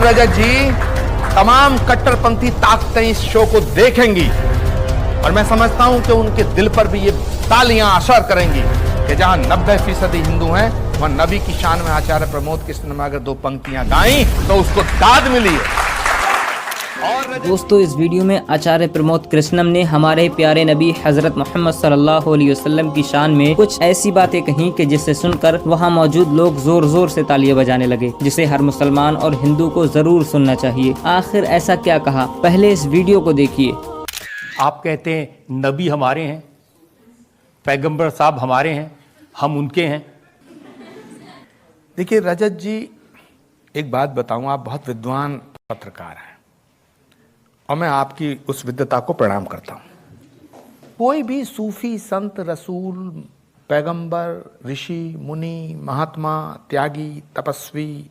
और रजत जी, तमाम कट्टरपंथी ताकतें इस शो को देखेंगी और मैं समझता हूं कि उनके दिल पर भी ये तालियां असर करेंगी कि जहां 90% हिंदू हैं, वहां नबी की शान में आचार्य प्रमोद कृष्ण ने अगर 2 पंक्तियां गाई तो उसको दाद मिली है। दोस्तों, इस वीडियो में आचार्य प्रमोद कृष्णम ने हमारे प्यारे नबी हजरत मोहम्मद सल्लल्लाहु अलैहि वसल्लम की शान में कुछ ऐसी बातें कही कि जिसे सुनकर वहां मौजूद लोग जोर जोर से तालियां बजाने लगे, जिसे हर मुसलमान और हिंदू को जरूर सुनना चाहिए। आखिर ऐसा क्या कहा, पहले इस वीडियो को देखिए। आप कहते हैं नबी हमारे हैं, पैगंबर साहब हमारे हैं, हम उनके हैं। देखिए रजत जी, एक बात बताऊं, आप बहुत विद्वान पत्रकार हैं और मैं आपकी उस विद्वता को प्रणाम करता हूं। कोई भी सूफी, संत, रसूल, पैगंबर, ऋषि, मुनि, महात्मा, त्यागी, तपस्वी,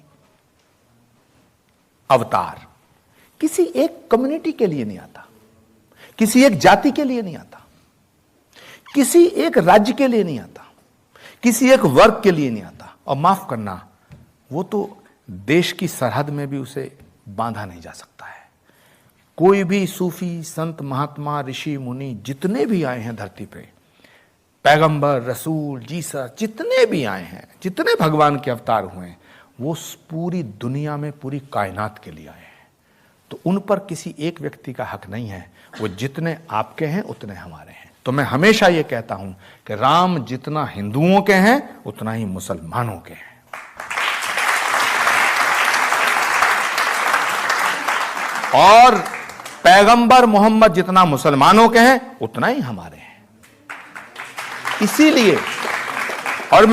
अवतार किसी एक कम्युनिटी के लिए नहीं आता, किसी एक जाति के लिए नहीं आता, किसी एक राज्य के लिए नहीं आता, किसी एक वर्ग के लिए नहीं आता। और माफ करना, वो तो देश की सरहद में भी उसे बांधा नहीं जा सकता है। कोई भी सूफी, संत, महात्मा, ऋषि, मुनि जितने भी आए हैं धरती पे, पैगंबर, रसूल, जीसस जितने भी आए हैं, जितने भगवान के अवतार हुए हैं, वो पूरी दुनिया में पूरी कायनात के लिए आए हैं। तो उन पर किसी एक व्यक्ति का हक नहीं है। वो जितने आपके हैं उतने हमारे हैं। तो मैं हमेशा ये कहता हूं कि राम जितना हिंदुओं के हैं उतना ही मुसलमानों के हैं। और पैगंबर मोहम्मद जितना मुसलमानों के हैं उतना ही हमारे हैं। इसीलिए, और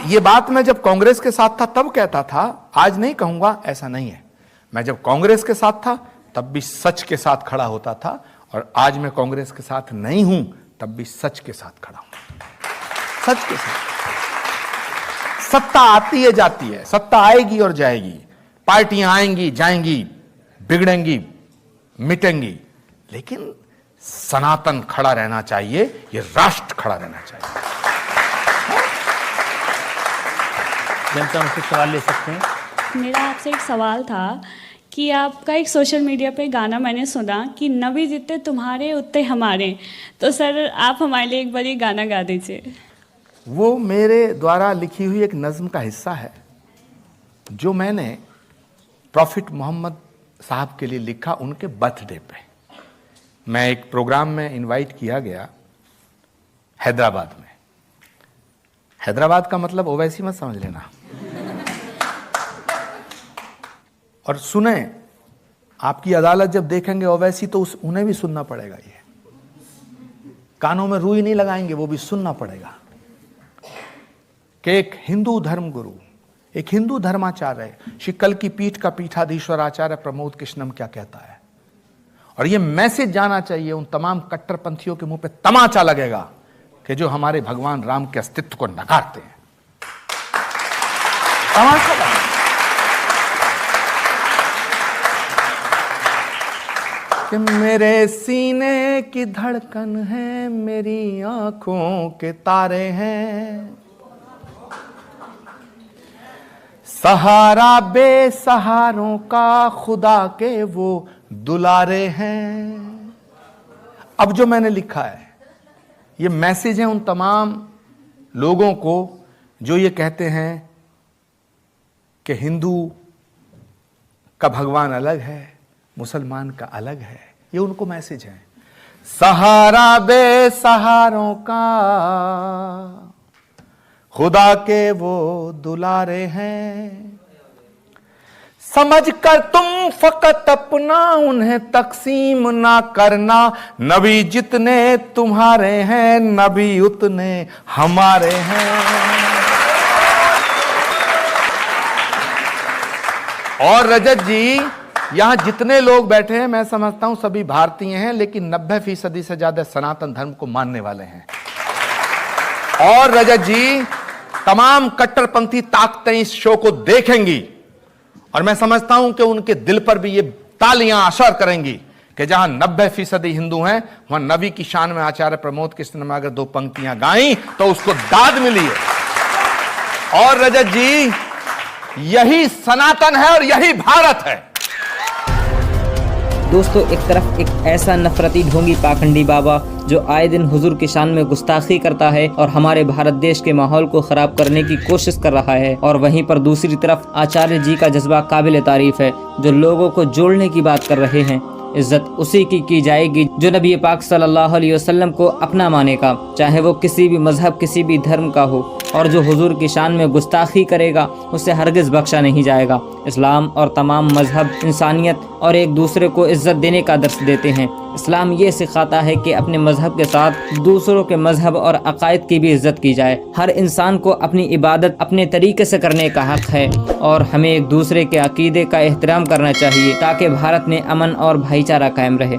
ये बात मैं जब कांग्रेस के साथ था तब कहता था, आज नहीं कहूंगा, ऐसा नहीं है। मैं जब कांग्रेस के साथ था तब भी सच के साथ खड़ा होता था, और आज मैं कांग्रेस के साथ नहीं हूं तब भी सच के साथ खड़ा हूं। सच के साथ। सत्ता आती है, जाती है, सत्ता आएगी और जाएगी, पार्टियां आएंगी, जाएंगी, बिगड़ेंगी, मिटेंगी, लेकिन सनातन खड़ा रहना चाहिए, ये राष्ट्र खड़ा रहना चाहिए। जनता मुझसे सवाल ले सकते हैं। मेरा आपसे एक सवाल था कि आपका एक सोशल मीडिया पे गाना मैंने सुना कि नबी जितने तुम्हारे उतने हमारे, तो सर आप हमारे लिए एक बार ये गाना गा दीजिए। वो मेरे द्वारा लिखी हुई एक नज्म का हिस्सा है जो मैंने प्रॉफिट मोहम्मद साहब के लिए लिखा उनके बर्थडे पे। मैं एक प्रोग्राम में इनवाइट किया गया हैदराबाद में। हैदराबाद का मतलब ओवैसी मत समझ लेना। और सुने, आपकी अदालत जब देखेंगे ओवैसी तो उन्हें भी सुनना पड़ेगा। ये कानों में रुई नहीं लगाएंगे, वो भी सुनना पड़ेगा कि एक हिंदू धर्मगुरु, एक हिंदू धर्माचार्य, श्री कल की पीठ का पीठाधीश्वर आचार्य प्रमोद कृष्णम क्या कहता है। और ये मैसेज जाना चाहिए उन तमाम कट्टरपंथियों के मुंह पे तमाचा लगेगा कि जो हमारे भगवान राम के अस्तित्व को नकारते हैं। तमाचा लगेगा कि मेरे सीने की धड़कन है, मेरी आंखों के तारे हैं, सहारा बेसहारों का खुदा के वो दुलारे हैं। अब जो मैंने लिखा है ये मैसेज है उन तमाम लोगों को जो ये कहते हैं कि हिंदू का भगवान अलग है, मुसलमान का अलग है। ये उनको मैसेज है, सहारा बेसहारों का खुदा के वो दुलारे हैं, समझ कर तुम फकत अपना उन्हें तकसीम ना करना, नबी जितने तुम्हारे हैं नबी उतने हमारे हैं। और रजत जी, यहां जितने लोग बैठे हैं मैं समझता हूं सभी भारतीय हैं, लेकिन 90% से ज्यादा सनातन धर्म को मानने वाले हैं। और रजत जी, तमाम कट्टरपंथी ताकतें इस शो को देखेंगी और मैं समझता हूं कि उनके दिल पर भी ये तालियां असर करेंगी कि जहां 90% हिंदू हैं, वहां नबी की शान में आचार्य प्रमोद कृष्ण ने अगर 2 पंक्तियां गाई तो उसको दाद मिली है। और रजत जी, यही सनातन है और यही भारत है। दोस्तों, एक तरफ एक ऐसा नफरती ढोंगी पाखंडी बाबा जो आए दिन हुजूर की शान में गुस्ताखी करता है और हमारे भारत देश के माहौल को खराब करने की कोशिश कर रहा है, और वहीं पर दूसरी तरफ आचार्य जी का जज्बा काबिल तारीफ है जो लोगों को जोड़ने की बात कर रहे हैं। इज्जत उसी की जाएगी जो नबी पाक सल्लल्लाहु अलैहि वसल्लम को अपना मानेगा, चाहे वो किसी भी मजहब किसी भी धर्म का हो, और जो हुजूर की शान में गुस्ताखी करेगा उसे हरगिज़ बख्शा नहीं जाएगा। इस्लाम और तमाम मजहब इंसानियत और एक दूसरे को इज्जत देने का दर्स देते हैं। इस्लाम ये सिखाता है कि अपने मजहब के साथ दूसरों के मजहब और अकायद की भी इज्जत की जाए। हर इंसान को अपनी इबादत अपने तरीके से करने का हक है और हमें एक दूसरे के अकीदे का एहतराम करना चाहिए ताकि भारत में अमन और भाईचारा कायम रहे।